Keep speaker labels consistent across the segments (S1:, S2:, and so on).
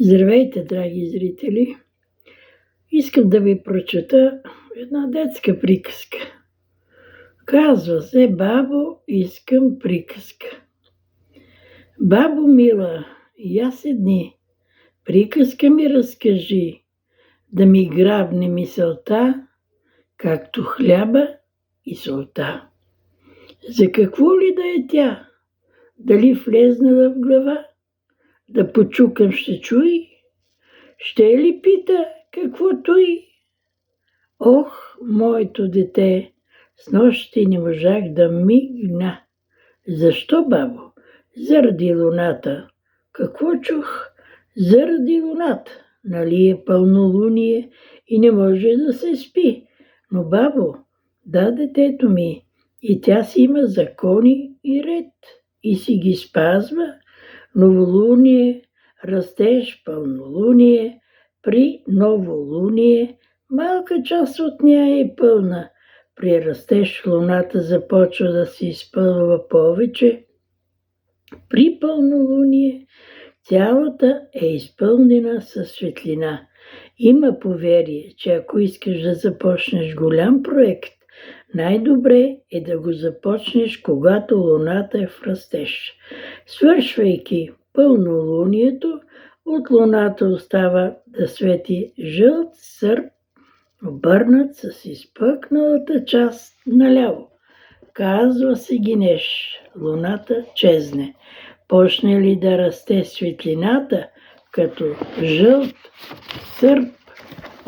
S1: Здравейте, драги зрители! Искам да ви прочета една детска приказка. Казва се: бабо, искам приказка. Бабо мила, я седни, приказка ми разкажи, да ми грабне мисълта, както хляба и солта. За какво ли да е тя? Дали влезнала в глава? Да почукам ще чуй? Ще ли пита какво туй? Ох, моето дете, снощи не можах да мигна. Защо, бабо? Заради луната. Какво чух? Заради луната. Нали е пълнолуние и не може да се спи. Но, бабо, да, детето ми, и тя си има закони и ред и си ги спазва. Новолуние, растеж, пълнолуние, при новолуние малка част от нея е пълна. При растеж луната започва да се изпълва повече. При пълнолуние цялата е изпълнена със светлина. Има поверие, че ако искаш да започнеш голям проект, най-добре е да го започнеш, когато луната е в растеж. Свършвайки пълнолунието, от луната остава да свети жълт сърп, обърнат с изпъкналата част наляво. Казва се гинеш, луната чезне. Почне ли да расте светлината, като жълт сърп,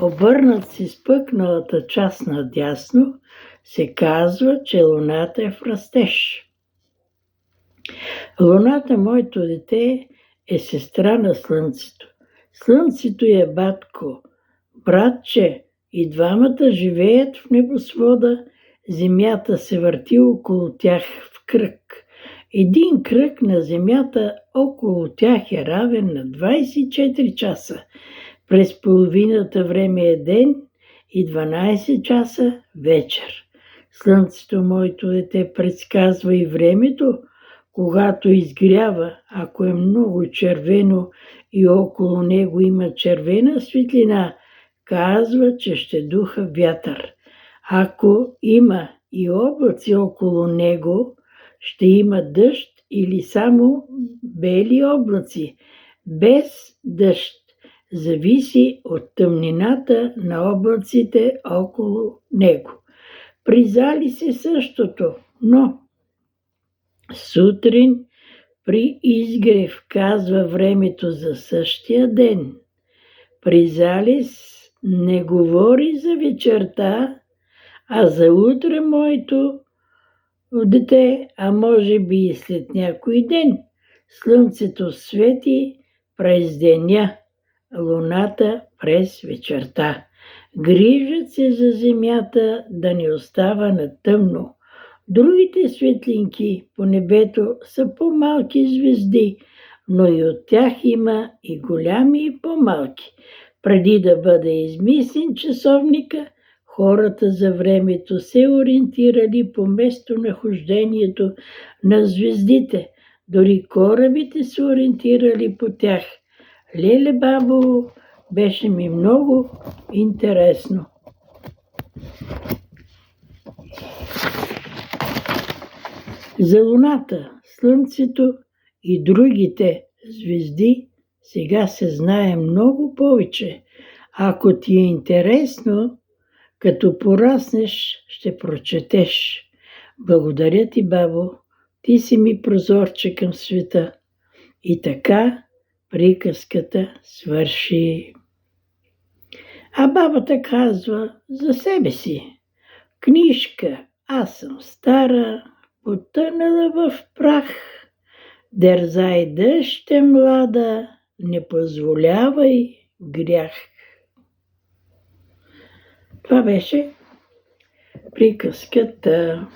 S1: обърнат с изпъкналата част надясно, се казва, че луната е в растеж. Луната, моето дете, е сестра на Слънцето. Слънцето е батко, братче, и двамата живеят в небосвода, земята се върти около тях в кръг. Един кръг на земята около тях е равен на 24 часа. През половината време е ден и 12 часа вечер. Слънцето, моето дете, предсказва и времето, когато изгрява, ако е много червено и около него има червена светлина, казва, че ще духа вятър. Ако има и облаци около него, ще има дъжд или само бели облаци, без дъжд. Зависи от тъмнината на облаците около него. При залез е същото, но сутрин при изгрев казва времето за същия ден. При залез не говори за вечерта, а за утре, моето дете, а може би и след някой ден. Слънцето свети през деня, луната през вечерта. Грижат се за земята да не остава на тъмно. Другите светлинки по небето са по-малки звезди, но и от тях има и голями и по-малки. Преди да бъде измислен часовника, хората за времето се ориентирали по местонахождението на звездите. Дори корабите се ориентирали по тях. Леле, бабо, беше ми много интересно. За луната, слънцето и другите звезди сега се знае много повече. Ако ти е интересно, като пораснеш, ще прочетеш. Благодаря ти, бабо, ти си ми прозорче към света. И така приказката свърши. А бабата казва за себе си: книжка, аз съм стара, потънала в прах. Дързай, дъще млада, не позволявай грях. Това беше приказката.